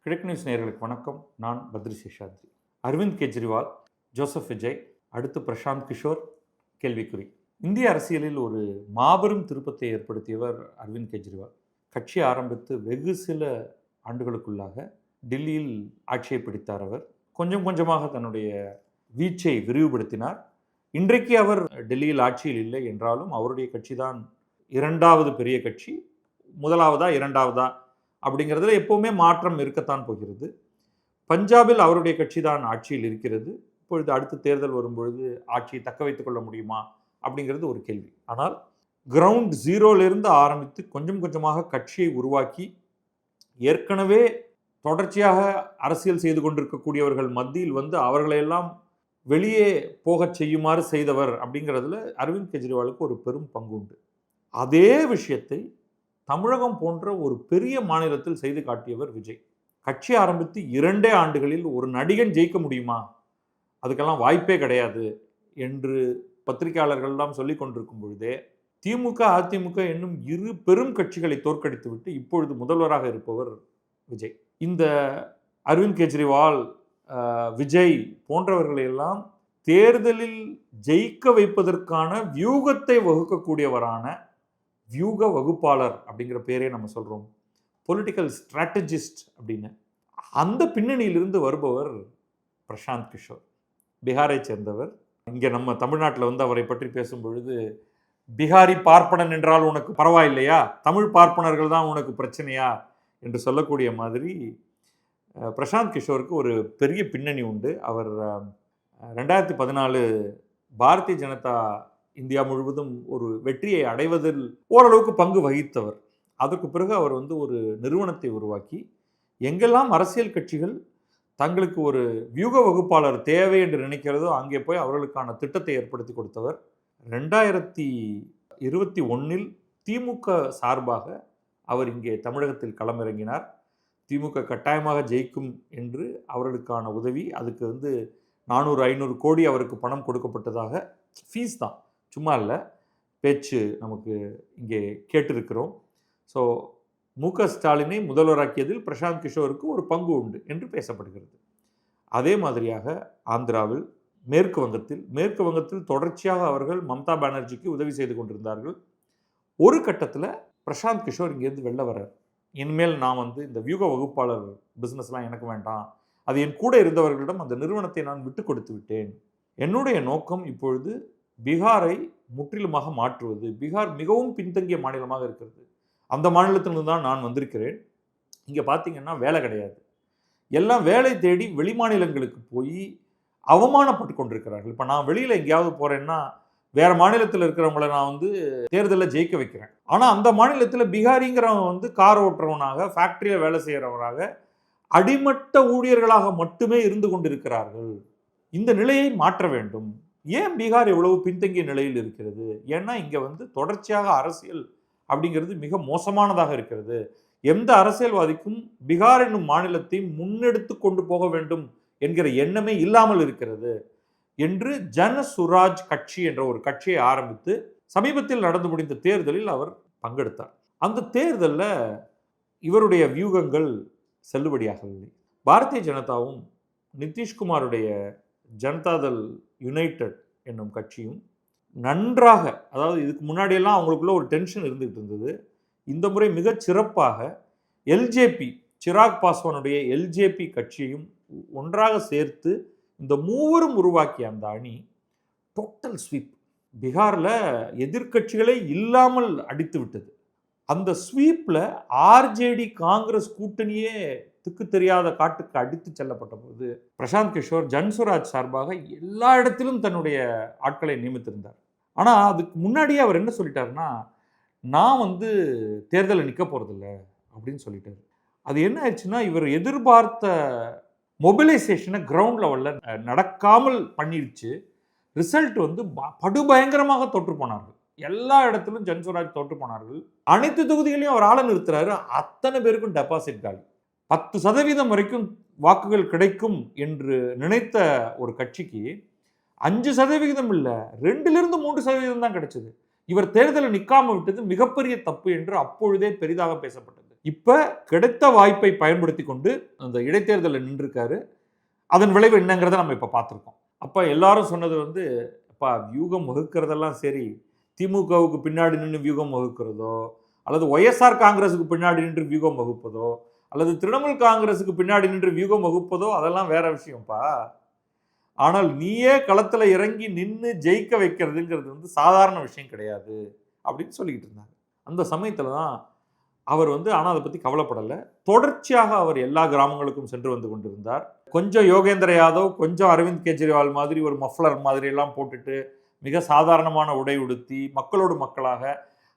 கிழக்கு நியூஸ் நேயர்களுக்கு வணக்கம். நான் பத்ரி சேஷாத்ரி. அரவிந்த் கெஜ்ரிவால், ஜோசப் விஜய், அடுத்து பிரசாந்த் கிஷோர், கேள்விக்குறி. இந்திய அரசியலில் ஒரு மாபெரும் திருப்பத்தை ஏற்படுத்தியவர் அரவிந்த் கெஜ்ரிவால். கட்சி ஆரம்பித்து வெகு சில ஆண்டுகளுக்குள்ளாக டெல்லியில் ஆட்சியை பிடித்தார். அவர் கொஞ்சம் கொஞ்சமாக தன்னுடைய வீச்சை விரிவுபடுத்தினார். இன்றைக்கு அவர் டெல்லியில் ஆட்சியில் இல்லை என்றாலும் அவருடைய கட்சி தான் இரண்டாவது பெரிய கட்சி. முதலாவதா இரண்டாவதா அப்படிங்கிறதுல எப்போவுமே மாற்றம் இருக்கத்தான் போகிறது. பஞ்சாபில் அவருடைய கட்சி தான் ஆட்சியில் இருக்கிறது. இப்பொழுது அடுத்த தேர்தல் வரும்பொழுது ஆட்சியை தக்க வைத்துக் கொள்ள முடியுமா அப்படிங்கிறது ஒரு கேள்வி. ஆனால் கிரவுண்ட் ஜீரோலிருந்து ஆரம்பித்து கொஞ்சம் கொஞ்சமாக கட்சியை உருவாக்கி ஏற்கனவே தொடர்ச்சியாக அரசியல் செய்து கொண்டிருக்கக்கூடியவர்கள் மத்தியில் வந்து அவர்களையெல்லாம் வெளியே போகச் செய்யுமாறு செய்தவர் அப்படிங்கிறதுல அரவிந்த் கெஜ்ரிவாலுக்கு ஒரு பெரும் பங்கு உண்டு. அதே விஷயத்தை தமிழகம் போன்ற ஒரு பெரிய மாநிலத்தில் செய்து காட்டியவர் விஜய். கட்சி ஆரம்பித்து 2 ஆண்டுகளில் ஒரு நடிகன் ஜெயிக்க முடியுமா, அதுக்கெல்லாம் வாய்ப்பே கிடையாது என்று பத்திரிகையாளர்கள்லாம் சொல்லிக் கொண்டிருக்கும் பொழுதே திமுக அதிமுக என்னும் 2 பெரும் கட்சிகளை தோற்கடித்துவிட்டு இப்பொழுது முதல்வராக இருப்பவர் விஜய். இந்த அரவிந்த் கெஜ்ரிவால், விஜய் போன்றவர்களையெல்லாம் தேர்தலில் ஜெயிக்க வைப்பதற்கான வியூகத்தை வகுக்கக்கூடியவரான வியூக வகுப்பாளர் அப்படிங்கிற பேரே நம்ம சொல்கிறோம், பொலிட்டிக்கல் ஸ்ட்ராட்டஜிஸ்ட் அப்படின்னு. அந்த பின்னணியிலிருந்து வருபவர் பிரசாந்த் கிஷோர், பீகாரை சேர்ந்தவர். இங்கே நம்ம தமிழ்நாட்டில் வந்து அவரை பற்றி பேசும் பொழுது, பீகாரி பார்ப்பனன் என்றால் உனக்கு பரவாயில்லையா, தமிழ் பார்ப்பனர்கள் தான் உனக்கு பிரச்சனையா என்று சொல்லக்கூடிய மாதிரி பிரசாந்த் கிஷோருக்கு ஒரு பெரிய பின்னணி உண்டு. அவர் 2014 பாரதிய ஜனதா இந்தியா முழுவதும் ஒரு வெற்றியை அடைவதில் ஓரளவுக்கு பங்கு வகித்தவர். அதற்கு பிறகு அவர் வந்து ஒரு நிறுவனத்தை உருவாக்கி எங்கெல்லாம் அரசியல் கட்சிகள் தங்களுக்கு ஒரு வியூக வகுப்பாளர் தேவை என்று நினைக்கிறதோ அங்கே போய் அவர்களுக்கான திட்டத்தை ஏற்படுத்தி கொடுத்தவர். 2021 திமுக சார்பாக அவர் இங்கே தமிழகத்தில் களமிறங்கினார். திமுக கட்டாயமாக ஜெயிக்கும் என்று அவர்களுக்கான உதவி, அதுக்கு வந்து 400-500 கோடி அவருக்கு பணம் கொடுக்கப்பட்டதாக, ஃபீஸ் தான், சும்மா இல்லை, பேச்சு நமக்கு இங்கே கேட்டிருக்கிறோம். ஸோ மு.க. ஸ்டாலினை முதல்வராக்கியதில் பிரசாந்த் கிஷோருக்கு ஒரு பங்கு உண்டு என்று பேசப்படுகிறது. அதே மாதிரியாக ஆந்திராவில், மேற்கு வங்கத்தில் தொடர்ச்சியாக அவர்கள் மம்தா பானர்ஜிக்கு உதவி செய்து கொண்டிருந்தார்கள். ஒரு கட்டத்தில் பிரசாந்த் கிஷோர் இங்கேருந்து வெளில வர்றார். இனிமேல் நான் வந்து இந்த வியூக வகுப்பாளர் பிஸ்னஸ்லாம் எனக்கு வேண்டாம், அது என் கூட இருந்தவர்களிடம் அந்த நிறுவனத்தை நான் விட்டு கொடுத்து விட்டேன். என்னுடைய நோக்கம் இப்பொழுது பீகாரை முற்றிலுமாக மாற்றுவது. பீகார் மிகவும் பின்தங்கிய மாநிலமாக இருக்கிறது. அந்த மாநிலத்திலிருந்து தான் நான் வந்திருக்கிறேன். இங்கே பார்த்தீங்கன்னா வேலை கிடையாது. எல்லாம் வேலை தேடி வெளிமாநிலங்களுக்கு போய் அவமானப்பட்டு கொண்டிருக்கிறார்கள். இப்போ நான் வெளியில் எங்கேயாவது போகிறேன்னா வேறு மாநிலத்தில் இருக்கிறவங்கள நான் வந்து தேர்தலில் ஜெயிக்க வைக்கிறேன். ஆனால் அந்த மாநிலத்தில் பீகாரிங்கிறவங்க வந்து கார் ஓட்டுறவனாக, ஃபேக்ட்ரியில் வேலை செய்கிறவராக, அடிமட்ட ஊழியர்களாக மட்டுமே இருந்து கொண்டிருக்கிறார்கள். இந்த நிலையை மாற்ற வேண்டும். ஏன் பீகார் எவ்வளவு பின்தங்கிய நிலையில் இருக்கிறது? ஏன்னா இங்கே வந்து தொடர்ச்சியாக அரசியல் அப்படிங்கிறது மிக மோசமானதாக இருக்கிறது. எந்த அரசியல்வாதிக்கும் பீகார் என்னும் மாநிலத்தை முன்னெடுத்து கொண்டு போக வேண்டும் என்கிற எண்ணமே இல்லாமல் இருக்கிறது என்று ஜனசுராஜ் கட்சி என்ற ஒரு கட்சியை ஆரம்பித்து சமீபத்தில் நடந்து முடிந்த தேர்தலில் அவர் பங்கெடுத்தார். அந்த தேர்தலில் இவருடைய வியூகங்கள் செல்லுபடியாகவில்லை. பாரதிய ஜனதாவும் நிதிஷ்குமாருடைய ஜனதாதள் யுனைடெட் என்னும் கட்சியும் நன்றாக, அதாவது இதுக்கு முன்னாடியெல்லாம் அவங்களுக்குள்ள ஒரு டென்ஷன் இருந்துகிட்டு இருந்தது. இந்த முறை மிகச் சிறப்பாக எல்ஜேபி, சிராக் பாஸ்வானுடைய எல்ஜேபி கட்சியையும் ஒன்றாக சேர்த்து இந்த மூவரும் உருவாக்கிய அந்த அணி டோட்டல் ஸ்வீப். பீகாரில் எதிர்கட்சிகளே இல்லாமல் அடித்து விட்டது. அந்த ஸ்வீப்பில் ஆர்ஜேடி காங்கிரஸ் கூட்டணியே திக்கு தெரியாத காட்டுக்கு அடித்து செல்லப்பட்ட போது பிரசாந்த் கிஷோர் ஜன்சுராஜ் சார்பாக எல்லா இடத்திலும் தன்னுடைய ஆட்களை நியமித்திருந்தார். ஆனால் அதுக்கு முன்னாடியே அவர் என்ன சொல்லிட்டாருன்னா, நான் வந்து தேர்தலில் நிற்க போகிறதில்ல அப்படின்னு சொல்லிட்டாரு. அது என்ன ஆயிடுச்சுன்னா, இவர் எதிர்பார்த்த மொபிலைசேஷனை கிரவுண்ட் லெவலில் நடக்காமல் பண்ணிடுச்சு. ரிசல்ட் வந்து படுபயங்கரமாக தோற்று போனார்கள். எல்லா இடத்திலும் ஜன்சுராஜ் தோற்று போனார்கள். அனைத்து தொகுதிகளையும் அவர் ஆள நிறுத்துறாரு. அத்தனை பேருக்கும் டெபாசிட் காலி. 10% வரைக்கும் வாக்குகள் கிடைக்கும் என்று நினைத்த ஒரு கட்சிக்கு 5% இல்லை, 2-3% தான் கிடைச்சது. இவர் தேர்தலில் நிற்காம விட்டது மிகப்பெரிய தப்பு என்று அப்பொழுதே பெரிதாக பேசப்பட்டது. இப்போ கிடைத்த வாய்ப்பை பயன்படுத்தி கொண்டு அந்த இடைத்தேர்தலில் நின்றுருக்காரு. அதன் விளைவு என்னங்கிறத நம்ம இப்போ பார்த்துருக்கோம். அப்போ எல்லாரும் சொன்னது வந்து, அப்பா வியூகம் வகுக்கிறதெல்லாம் சரி, திமுகவுக்கு பின்னாடி நின்று வியூகம் வகுக்கிறதோ, அல்லது ஒய்எஸ்ஆர் காங்கிரஸுக்கு பின்னாடி நின்று வியூகம் வகுப்பதோ, அல்லது திரிணாமுல் காங்கிரஸுக்கு பின்னாடி நின்று வியூகம் வகுப்பதோ அதெல்லாம் வேற விஷயம்ப்பா. ஆனால் நீயே களத்தில் இறங்கி நின்று ஜெயிக்க வைக்கிறதுங்கிறது வந்து சாதாரண விஷயம் கிடையாது அப்படின்னு சொல்லிக்கிட்டு இருந்தாங்க. அந்த சமயத்தில் தான் அவர் வந்து ஆனால் அதை பற்றி கவலைப்படலை. தொடர்ச்சியாக அவர் எல்லா கிராமங்களுக்கும் சென்று வந்து கொண்டிருந்தார். கொஞ்சம் யோகேந்திர யாதவ், கொஞ்சம் அரவிந்த் கெஜ்ரிவால் மாதிரி ஒரு மஃப்ளர் மாதிரி எல்லாம் போட்டுட்டு மிக சாதாரணமான உடை உடுத்தி மக்களோடு மக்களாக,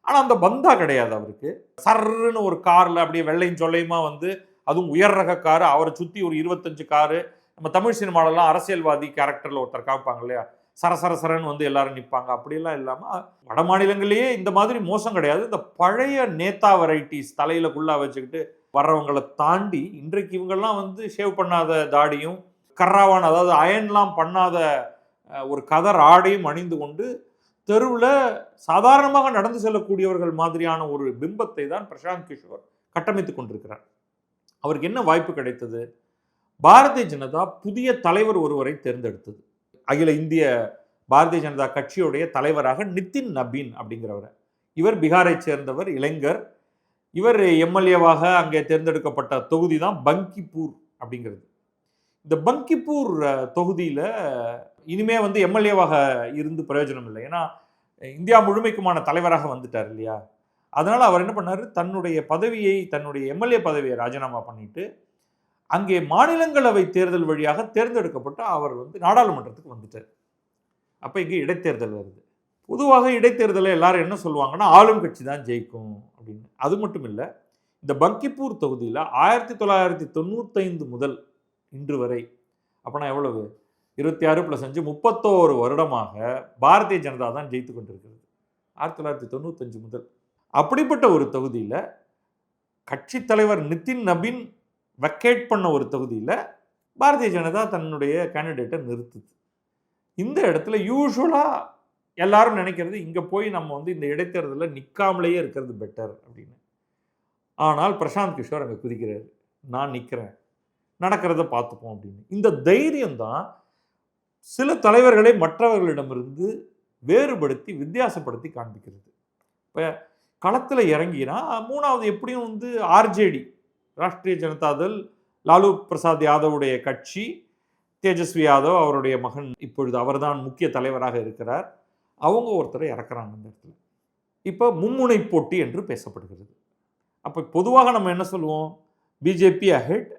ஆனால் அந்த பந்தா கிடையாது அவருக்கு. சர்ன்னு ஒரு காரில் அப்படியே வெள்ளையும் சொல்லையுமா வந்து, அதுவும் உயர் ரக காரு, அவரை சுற்றி ஒரு 25 காரு. நம்ம தமிழ் சினிமாலெல்லாம் அரசியல்வாதி கேரக்டரில் ஒருத்தர் காப்பாங்க இல்லையா, சரசரசரன்னு வந்து எல்லாரும் நிற்பாங்க. அப்படியெல்லாம் இல்லாமல் வட மாநிலங்கள்லேயே இந்த மாதிரி மோசம் கிடையாது. இந்த பழைய நேதா வெரைட்டிஸ் தலையில் குள்ளா வச்சுக்கிட்டு வர்றவங்களை தாண்டி இன்றைக்கு இவங்கெல்லாம் வந்து ஷேவ் பண்ணாத தாடியும் கர்ராவான், அதாவது அயன்லாம் பண்ணாத ஒரு கதர் ஆடையும் அணிந்து கொண்டு தெருவில் சாதாரணமாக நடந்து செல்லக்கூடியவர்கள் மாதிரியான ஒரு பிம்பத்தை தான் பிரசாந்த் கிஷோர் கட்டமைத்து கொண்டிருக்கிறார். அவருக்கு என்ன வாய்ப்பு கிடைத்தது? பாரதிய ஜனதா புதிய தலைவர் ஒருவரை தேர்ந்தெடுத்தது. அகில இந்திய பாரதிய ஜனதா கட்சியுடைய தலைவராக நிதின் நபீன் அப்படிங்கிறவர். இவர் பீகாரை சேர்ந்தவர், இளைஞர். இவர் எம்எல்ஏவாக அங்கே தேர்ந்தெடுக்கப்பட்ட தொகுதி தான் பங்கிப்பூர் அப்படிங்கிறது. இந்த பங்கிப்பூர் தொகுதியில் இனிமே வந்து எம்எல்ஏவாக இருந்து பிரயோஜனம் இல்லை. ஏன்னா இந்தியா முழுமைக்குமான தலைவராக வந்துட்டார் இல்லையா. அதனால் அவர் என்ன பண்ணார், தன்னுடைய பதவியை, தன்னுடைய எம்எல்ஏ பதவியை ராஜினாமா பண்ணிட்டு அங்கே மாநிலங்களவை தேர்தல் வழியாக தேர்ந்தெடுக்கப்பட்டு அவர் வந்து நாடாளுமன்றத்துக்கு வந்துட்டார். அப்போ இங்கே இடைத்தேர்தல் வருது. பொதுவாக இடைத்தேர்தலில் எல்லாரும் என்ன சொல்லுவாங்கன்னா, ஆளும் கட்சி தான் ஜெயிக்கும் அப்படின்னு. அது மட்டும் இல்லை, இந்த பங்கிப்பூர் தொகுதியில் 1995 முதல் இன்று வரை, அப்போனா எவ்வளவு, 26 + 5 31 வருடமாக பாரதிய ஜனதா தான் ஜெயித்து கொண்டிருக்கிறது. 1995 முதல். அப்படிப்பட்ட ஒரு தொகுதியில் கட்சி தலைவர் நிதின் நபீன் வெக்கேட் பண்ண ஒரு தொகுதியில் பாரதிய ஜனதா தன்னுடைய கேண்டிடேட்டை நிறுத்துது. இந்த இடத்துல யூஸ்வலாக எல்லாரும் நினைக்கிறது, இங்கே போய் நம்ம வந்து இந்த இடைத்தேர்தலில் நிற்காமலேயே இருக்கிறது பெட்டர் அப்படின்னு. ஆனால் பிரசாந்த் கிஷோர் அங்கே குதிக்கிறார், நான் நிற்கிறேன், நடக்கிறத பார்த்துப்போம் அப்படின்னு. இந்த தைரியம் தான் சில தலைவர்களை மற்றவர்களிடமிருந்து வேறுபடுத்தி வித்தியாசப்படுத்தி காண்பிக்கிறது. இப்போ களத்தில் இறங்கினா மூணாவது எப்படியும் வந்து ஆர்ஜேடி, ராஷ்டிரிய ஜனதா தள், லாலு பிரசாத் யாதவுடைய கட்சி, தேஜஸ்வி யாதவ் அவருடைய மகன், இப்பொழுது அவர்தான் முக்கிய தலைவராக இருக்கிறார், அவங்க ஒருத்தரை இறக்குறாங்க இந்த இடத்துல. இப்போ மும்முனை போட்டி என்று பேசப்படுகிறது. அப்போ பொதுவாக நம்ம என்ன சொல்லுவோம், பிஜேபி அஹெட்,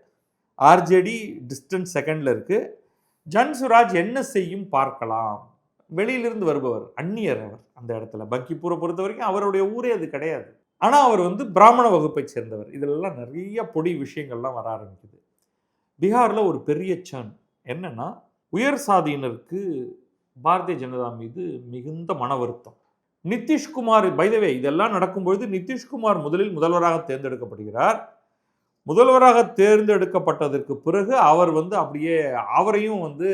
ஆர்ஜேடி டிஸ்டன்ஸ் செகண்டில் இருக்குது, ஜன்சுராஜ் என்ன செய்யும் பார்க்கலாம், வெளியிலிருந்து வருபவர், அந்நியர் அவர். அந்த இடத்துல பங்கிப்பூரை பொறுத்த வரைக்கும் அவருடைய ஊரே அது கிடையாது. ஆனால் அவர் வந்து பிராமண வகுப்பை சேர்ந்தவர். இதிலெல்லாம் நிறைய பொடி விஷயங்கள்லாம் வர ஆரம்பிக்குது. பீகாரில் ஒரு பெரிய சர்ன் என்னன்னா, உயர் சாதியினருக்கு பாரதிய ஜனதா மீது மிகுந்த மன வருத்தம். நிதிஷ்குமார், பைதவே இதெல்லாம் நடக்கும்பொழுது நிதிஷ்குமார் முதலில் முதல்வராக தேர்ந்தெடுக்கப்படுகிறார். முதல்வராக தேர்ந்தெடுக்கப்பட்டதற்கு பிறகு அவர் வந்து அப்படியே அவரையும் வந்து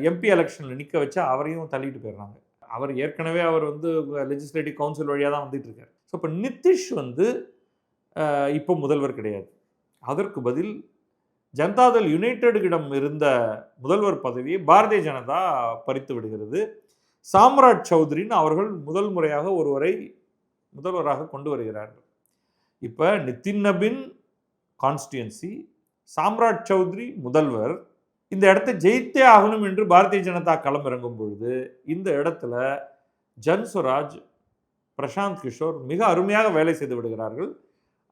எம்பி எலெக்ஷனில் நிற்க வச்சு அவரையும் தள்ளிட்டு போயிடுறாங்க. அவர் ஏற்கனவே அவர் வந்து லெஜிஸ்லேட்டிவ் கவுன்சில் வழியாக தான் வந்துட்டு இருக்கார். ஸோ இப்போ நிதிஷ் வந்து இப்போ முதல்வர் கிடையாது. அதற்கு பதில் ஜனதாதள் யுனைடெடிடம் இருந்த முதல்வர் பதவியை பாரதிய ஜனதா பறித்து விடுகிறது. சாம்ராஜ் சௌத்ரின்னு அவர்கள் முதல் முறையாக ஒருவரை முதல்வராக கொண்டு வருகிறார்கள். இப்போ நிதின் நபீன் கான்ஸ்டியூன்சி, சாம்ராஜ் சௌத்ரி முதல்வர். இந்த இடத்தை ஜெயித்தே ஆகணும் என்று பாரதிய ஜனதா களம் இறங்கும் பொழுது இந்த இடத்துல ஜன்சுராஜ், பிரசாந்த் கிஷோர் மிக அருமையாக வேலை செய்து விடுகிறார்கள்.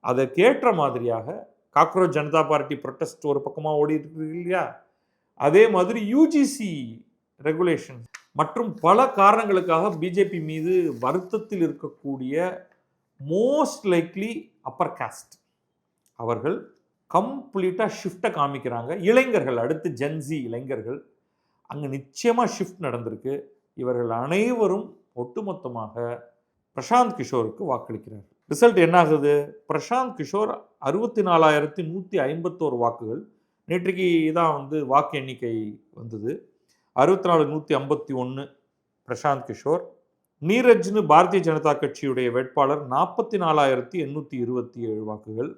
அதற்கேற்ற மாதிரியாக காக்ரோச் ஜனதா பார்ட்டி ப்ரொட்டஸ்ட் ஒரு பக்கமாக ஓடிட்டு இருக்கு இல்லையா, அதே மாதிரி யூஜிசி ரெகுலேஷன் மற்றும் பல காரணங்களுக்காக பிஜேபி மீது வருத்தத்தில் இருக்கக்கூடிய மோஸ்ட் லைக்லி அப்பர் காஸ்ட் அவர்கள் கம்ப்ளீட்டாக ஷிஃப்டை காமிக்கிறாங்க. இளைஞர்கள், அடுத்து ஜென்சி இளைஞர்கள், அங்கே நிச்சயமாக ஷிஃப்ட் நடந்திருக்கு. இவர்கள் அனைவரும் ஒட்டுமொத்தமாக பிரசாந்த் கிஷோருக்கு வாக்களிக்கிறார். ரிசல்ட் என்ன ஆகுது, பிரசாந்த் கிஷோர் 64,151 வாக்குகள். நேற்றைக்கு தான் வந்து வாக்கு எண்ணிக்கை வந்தது. 64,151 பிரசாந்த் கிஷோர், நீரஜ்னு பாரதிய ஜனதா கட்சியுடைய வேட்பாளர் 44,827 வாக்குகள்.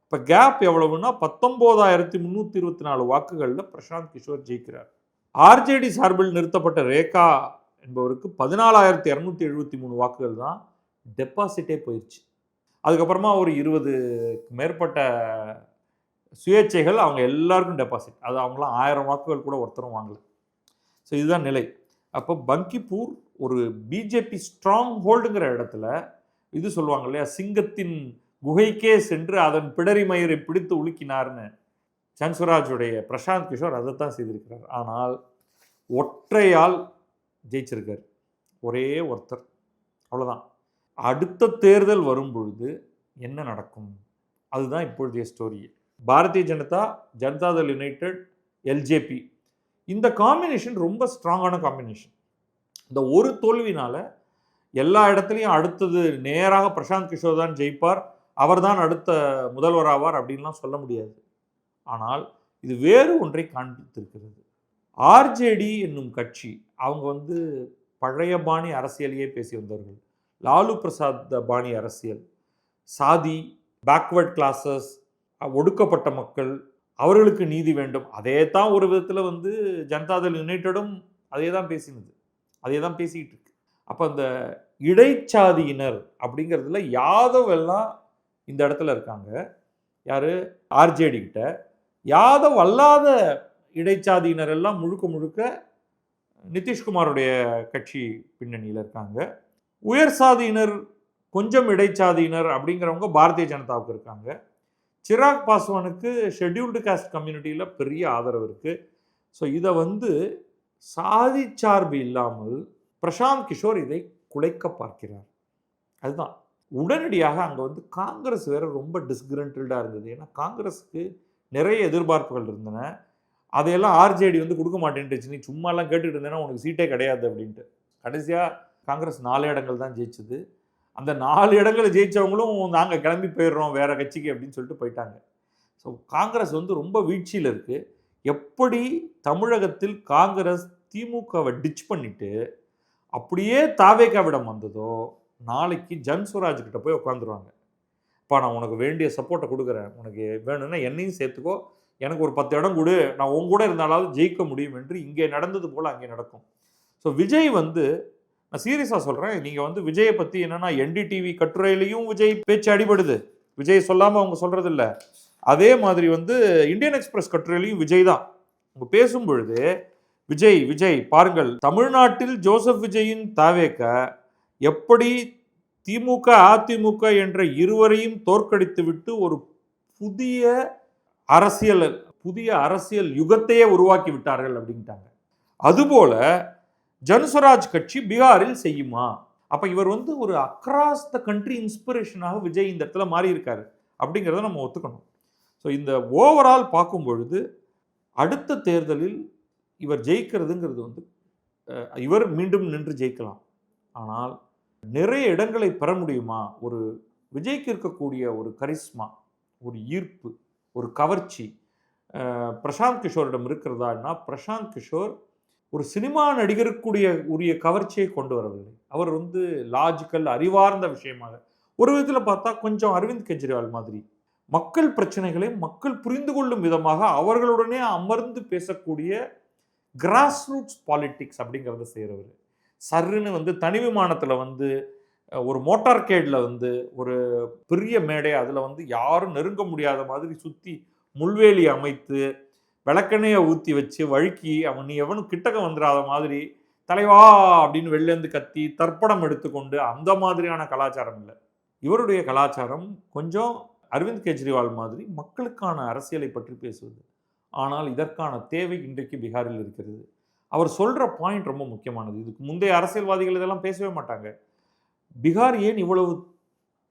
இப்போ கேப் எவ்வளவுன்னா 19,324 வாக்குகளில் பிரசாந்த் கிஷோர் ஜெயிக்கிறார். ஆர்ஜேடி சார்பில் நிறுத்தப்பட்ட ரேகா என்பவருக்கு 14,273 வாக்குகள் தான் டெபாசிட்டே போயிடுச்சு. அதுக்கப்புறமா ஒரு 20 மேற்பட்ட சுயேட்சைகள் அவங்க எல்லாருக்கும் டெபாசிட். அது அவங்களாம் 1000 வாக்குகள் கூட ஒருத்தரும் வாங்கல. ஸோ இதுதான் நிலை. அப்போ பங்கிப்பூர் ஒரு பிஜேபி ஸ்ட்ராங் ஹோல்டுங்கிற இடத்துல இது சொல்லுவாங்க இல்லையா, சிங்கத்தின் குகைக்கே சென்று அதன் பிடரி மயிரை பிடித்து உலுக்கினார்னு. சன்ஸ்வராஜுடைய பிரசாந்த் கிஷோர் அதைத்தான் செய்திருக்கிறார். ஆனால் ஒற்றையால் ஜெயிச்சிருக்கார், ஒரே ஒருத்தர், அவ்வளோதான். அடுத்த தேர்தல் வரும் பொழுது என்ன நடக்கும், அதுதான் இப்பொழுதைய story. Bharatiya Janata, Janata Dal United, LJP, இந்த காம்பினேஷன் ரொம்ப ஸ்ட்ராங்கான காம்பினேஷன். இந்த ஒரு தோல்வினால எல்லா இடத்துலையும் அடுத்தது நேராக பிரசாந்த் கிஷோர் தான் ஜெயிப்பார், அவர் தான் அடுத்த முதல்வர் ஆவார் அப்படின்லாம் சொல்ல முடியாது. ஆனால் இது வேறு ஒன்றை காண்பித்திருக்கிறது. ஆர்ஜேடி என்னும் கட்சி அவங்க பழைய பாணி அரசியலையே பேசி வந்தவர்கள். லாலு பிரசாத் பாணி அரசியல், சாதி, பேக்வர்ட் கிளாஸஸ், ஒடுக்கப்பட்ட மக்கள், அவர்களுக்கு நீதி வேண்டும், அதே தான் ஒரு விதத்தில் ஜனதாதள் யுனைடெடும் அதே தான் பேசினது, அதே தான் பேசிக்கிட்டு இருக்கு. அப்போ அந்த இடைச்சாதியினர் அப்படிங்கிறதுல யாதவ் எல்லாம் இந்த இடத்துல இருக்காங்க. யார்? ஆர்ஜேடி கிட்ட. யாதவ் அல்லாத இடைச்சாதியினர் எல்லாம் முழுக்க முழுக்க நிதிஷ்குமாருடைய கட்சி பின்னணியில் இருக்காங்க. உயர் சாதியினர், கொஞ்சம் இடைச்சாதியினர் அப்படிங்கிறவங்க பாரதிய ஜனதாவுக்கு இருக்காங்க. சிராக் பாஸ்வானுக்கு ஷெட்யூல்டு காஸ்ட் கம்யூனிட்டியில் பெரிய ஆதரவு இருக்குது. ஸோ இதை சாதி சார்பு இல்லாமல் பிரசாந்த் கிஷோர் இதை குலைக்க பார்க்கிறார். அதுதான் உடனடியாக அங்கே காங்கிரஸ் வேற ரொம்ப டிஸ்கிரண்டல்டாக இருந்தது. ஏன்னா காங்கிரஸுக்கு நிறைய எதிர்பார்ப்புகள் இருந்தன. அதையெல்லாம் ஆர்ஜேடி கொடுக்க மாட்டேன்ட்டுச்சு. நீ சும்மாலாம் கேட்டுக்கிட்டு இருந்தேன்னா உனக்கு சீட்டே கிடையாது அப்படின்ட்டு. கடைசியாக காங்கிரஸ் 4 இடங்கள் தான் ஜெயிச்சது. அந்த 4 இடங்களை ஜெயித்தவங்களும் நாங்கள் கிளம்பி போயிடுறோம் வேறு கட்சிக்கு அப்படின்னு சொல்லிட்டு போயிட்டாங்க. ஸோ காங்கிரஸ் ரொம்ப வீழ்ச்சியில் இருக்குது. எப்படி தமிழகத்தில் காங்கிரஸ் திமுகவை டிச் பண்ணிட்டு அப்படியே தாவேகாவிடம் வந்ததோ, நாளைக்கு ஜன்ஸ்வராஜ் கிட்ட போய் உட்காந்துருவாங்க. அப்பா நான் உனக்கு வேண்டிய சப்போர்ட்டை கொடுக்குறேன், உனக்கு வேணும்னா என்னையும் சேர்த்துக்கோ, எனக்கு ஒரு 10 இடம் கொடு, நான் உங்க கூட இருந்தாலாவது ஜெயிக்க முடியும் என்று இங்கே நடந்தது போல் அங்கே நடக்கும். ஸோ விஜய் நான் சீரியஸாக சொல்கிறேன், நீங்கள் விஜயை பற்றி என்னென்னா என்டிடிவி கட்டுரையிலையும் விஜய் பேச்சு அடிபடுது, விஜய் சொல்லாமல் அவங்க சொல்கிறது இல்லை. அதே மாதிரி இந்தியன் எக்ஸ்பிரஸ் கட்டுரையிலையும் விஜய் தான். அவங்க பேசும் பொழுது விஜய் விஜய் பாருங்கள், தமிழ்நாட்டில் ஜோசப் விஜயின் தாவேக எப்படி திமுக அதிமுக என்ற இருவரையும் தோற்கடித்து விட்டு ஒரு புதிய அரசியல் யுகத்தையே உருவாக்கி விட்டார்கள் அப்படின்ட்டாங்க. அதுபோல ஜன்ஸ்வராஜ் கட்சி பீகாரில் செய்யுமா? அப்ப இவர் ஒரு அக்ராஸ் த கண்ட்ரி இன்ஸ்பிரேஷனாக விஜய் இந்த இடத்துல மாறி இருக்காரு அப்படிங்கிறத நம்ம ஒத்துக்கணும். ஸோ இந்த ஓவரால் பார்க்கும் பொழுது அடுத்த தேர்தலில் இவர் ஜெயிக்கிறதுங்கிறது இவர் மீண்டும் நின்று ஜெயிக்கலாம். ஆனால் நிறைய இடங்களை பெற முடியுமா? ஒரு விஜய்க்கு இருக்கக்கூடிய ஒரு கரிஸ்மா, ஒரு ஈர்ப்பு, ஒரு கவர்ச்சி பிரசாந்த் கிஷோரிடம் இருக்கிறதான்னா, பிரசாந்த் கிஷோர் ஒரு சினிமா நடிகருக்குரிய உரிய கவர்ச்சியை கொண்டு வரவில்லை. அவர் லாஜிக்கல் அறிவார்ந்த விஷயமாக, ஒரு விதத்தில் பார்த்தா கொஞ்சம் அரவிந்த் கெஜ்ரிவால் மாதிரி மக்கள் பிரச்சனைகளை மக்கள் புரிந்து கொள்ளும் விதமாக அவர்களுடனே அமர்ந்து பேசக்கூடிய கிராஸ் ரூட்ஸ் பாலிட்டிக்ஸ் அப்படிங்கிறத செய்கிறவர். சர்ன்னு தனி விமானத்தில் ஒரு மோட்டார்கேடில் ஒரு பெரிய மேடை, அதில் யாரும் நெருங்க முடியாத மாதிரி சுற்றி முள்வேலி அமைத்து விளக்கெண்ணையை ஊற்றி வச்சு வழுக்கி நீ எவனும் கிட்டக்க வந்துடாத மாதிரி தலைவா அப்படின்னு வெளிலேருந்து கத்தி தர்ப்பணம் எடுத்துக்கொண்டு அந்த மாதிரியான கலாச்சாரம் இல்லை. இவருடைய கலாச்சாரம் கொஞ்சம் அரவிந்த் கெஜ்ரிவால் மாதிரி மக்களுக்கான அரசியலை பற்றி பேசுவது. ஆனால் இதற்கான தேவை இன்றைக்கு பீகாரில் இருக்கிறது. அவர் சொல்கிற பாயிண்ட் ரொம்ப முக்கியமானது. இதுக்கு முந்தைய அரசியல்வாதிகள் இதெல்லாம் பேசவே மாட்டாங்க. பீகார் ஏன் இவ்வளவு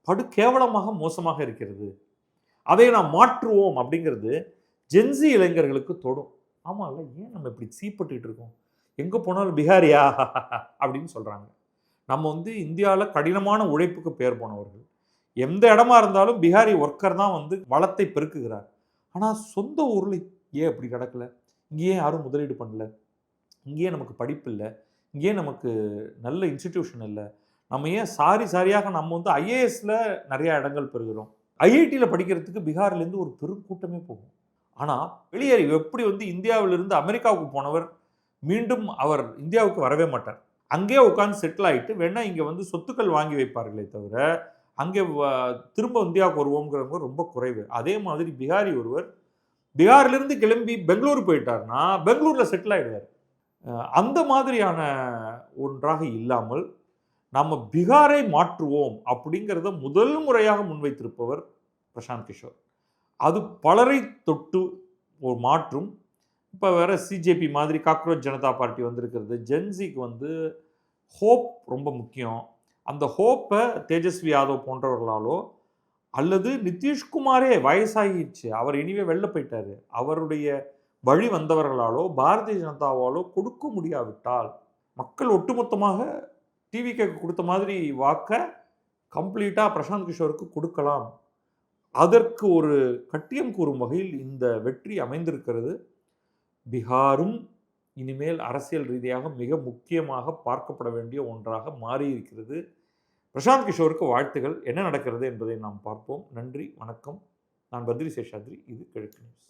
படுகேவலமாக மோசமாக இருக்கிறது, அதை நாம் மாற்றுவோம் அப்படிங்கிறது ஜென்சி இளைஞர்களுக்கு தொடும். ஆமாம், ஏன் நம்ம இப்படி சீப்பட்டுக்கிட்டு இருக்கோம், எங்கே போனாலும் பீகாரியா அப்படின்னு சொல்கிறாங்க. நம்ம இந்தியாவில் கடினமான உழைப்புக்கு பேர் போனவர்கள். எந்த இடமா இருந்தாலும் பீகாரி ஒர்க்கர் தான் வளத்தை பெருக்குகிறார். ஆனால் சொந்த ஊரில் ஏன் அப்படி கிடக்கல, இங்கேயே யாரும் முதலீடு பண்ணல, இங்கேயே நமக்கு படிப்பு இல்லை, ஏன் நமக்கு நல்ல இன்ஸ்டிடியூஷன் இல்ல? நம்ம ஏன் சாரி சாரியாக நம்ம வந்து ஐஏஎஸ்ல நெறைய இடங்கள் பெறுகிறோம். ஐஐடியில படிக்கிறதுக்கு பீகார்லேருந்து ஒரு பெரும் கூட்டமே போகும். ஆனா, வெளியேறி எப்படி வந்து இந்தியாவிலிருந்து அமெரிக்காவுக்கு போனவர், மீண்டும் அவர் இந்தியாவுக்கு வரவே மாட்டார். அங்கேயே உட்கார்ந்து செட்டில் ஆயிட்டு, வேணா இங்க வந்து சொத்துக்கள் வாங்கி வைப்பார்களே தவிர, அங்கே திரும்ப இந்தியாவுக்கு வருவோம்ங்கிறவங்க ரொம்ப குறைவு. அதே மாதிரி பிகாரி ஒருவர், பீகாரிலிருந்து கிளம்பி பெங்களூர் போயிட்டார்னா, பெங்களூர்ல செட்டில் ஆயிடுவார். அந்த மாதிரியான ஒன்றாக இல்லாமல், நம்ம பீகாரை மாற்றுவோம் அப்படிங்கிறத முதல் முறையாக முன்வைத்திருப்பவர் பிரசாந்த் கிஷோர். அது பலரை தொட்டு ஒரு மாற்றும். இப்ப வேற சிஜேபி மாதிரி காக்ரோச் ஜனதா பார்ட்டி வந்திருக்கிறது. ஜென்ஸிக்கு வந்து ஹோப் ரொம்ப முக்கியம். அந்த ஹோப்ப தேஜஸ்வி யாதவ் போன்றவர்களாலோ, அல்லது நிதிஷ்குமாரே வயசாகிருச்சு. அவர் எனிவே வெளில போயிட்டாரு. அவருடைய வழி வந்தவர்களாலோ, பாரதிய ஜனதாவாலோ கொடுக்க முடியாவிட்டால், மக்கள் ஒட்டுமொத்தமாக டிவிகேக்கு கொடுத்த மாதிரி வாக்க கம்ப்ளீட்டா பிரசாந்த் கிஷோருக்கு கொடுக்கலாம். அதற்கு ஒரு கட்டியம் கூறும் வகையில் இந்த வெற்றி அமைந்திருக்கிறது. பீகாரும் இனிமேல் அரசியல் ரீதியாக மிக முக்கியமாக பார்க்கப்பட வேண்டிய ஒன்றாக மாறியிருக்கிறது. பிரசாந்த் கிஷோருக்கு வாழ்த்துகள். என்ன நடக்கிறது என்பதை நாம் பார்ப்போம். நன்றி, வணக்கம். நான் பத்ரி சேஷாத்ரி. இது கிழக்கு நியூஸ்.